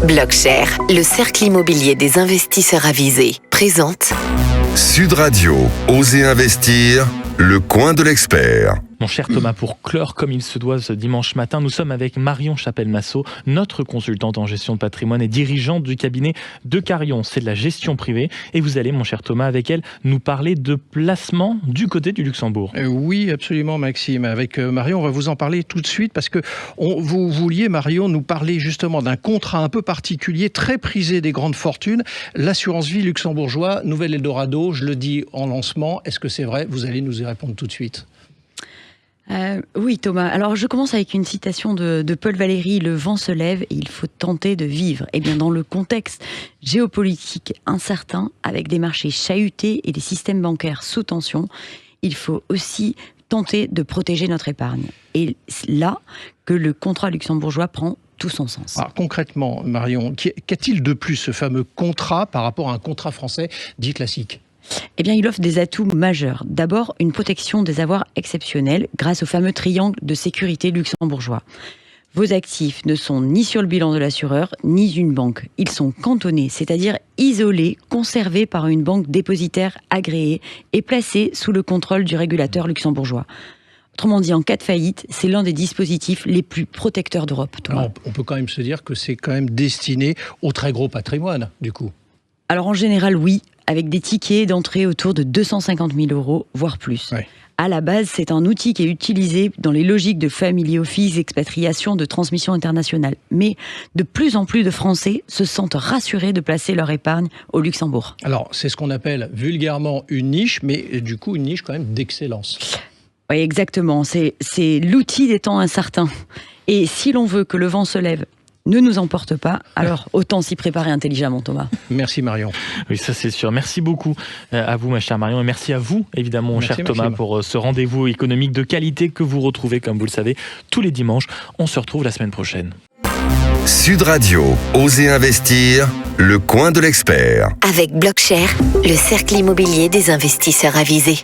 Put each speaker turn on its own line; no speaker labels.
Blockshare, le cercle immobilier des investisseurs avisés, présente
Sud Radio, Osez investir, le coin de l'expert.
Mon cher Thomas, pour clore comme il se doit ce dimanche matin, nous sommes avec Marion Chapelle-Massot, notre consultante en gestion de patrimoine et dirigeante du cabinet de Carion. C'est de la gestion privée et vous allez, mon cher Thomas, avec elle, nous parler de placement du côté du Luxembourg.
Oui, absolument, Maxime. Avec Marion, on va vous en parler tout de suite parce que vous vouliez, Marion, nous parler justement d'un contrat un peu particulier, très prisé des grandes fortunes, l'assurance vie luxembourgeois, Nouvel Eldorado. Je le dis en lancement. Est-ce que c'est vrai? Vous allez nous y répondre tout de suite.
Oui, Thomas. Alors, je commence avec une citation de Paul Valéry. Le vent se lève et il faut tenter de vivre. Eh bien, dans le contexte géopolitique incertain, avec des marchés chahutés et des systèmes bancaires sous tension, il faut aussi tenter de protéger notre épargne. Et là que le contrat luxembourgeois prend tout son sens.
Alors, concrètement, Marion, qu'a-t-il de plus, ce fameux contrat, par rapport à un contrat français dit classique ?
Eh bien, il offre des atouts majeurs. D'abord, une protection des avoirs exceptionnelle grâce au fameux triangle de sécurité luxembourgeois. Vos actifs ne sont ni sur le bilan de l'assureur, ni d'une banque. Ils sont cantonnés, c'est-à-dire isolés, conservés par une banque dépositaire agréée et placés sous le contrôle du régulateur luxembourgeois. Autrement dit, en cas de faillite, c'est l'un des dispositifs les plus protecteurs d'Europe.
Alors, on peut quand même se dire que c'est quand même destiné au très gros patrimoine, du coup.
Alors, en général, oui, avec des tickets d'entrée autour de 250 000 €, voire plus.
Ouais.
À la base, c'est un outil qui est utilisé dans les logiques de family office, expatriation, de transmission internationale. Mais de plus en plus de Français se sentent rassurés de placer leur épargne au Luxembourg.
Alors, c'est ce qu'on appelle vulgairement une niche, mais du coup, une niche quand même d'excellence.
Oui, exactement. C'est l'outil des temps incertains. Et si l'on veut que le vent se lève, ne nous emporte pas, alors autant s'y préparer intelligemment, Thomas.
Merci Marion.
Oui, ça c'est sûr. Merci beaucoup à vous, ma chère Marion, et merci à vous, évidemment, mon cher Thomas, pour ce rendez-vous économique de qualité que vous retrouvez, comme vous le savez, tous les dimanches. On se retrouve la semaine prochaine.
Sud Radio, Osez investir, le coin de l'expert.
avec Blockshare, le cercle immobilier des investisseurs avisés.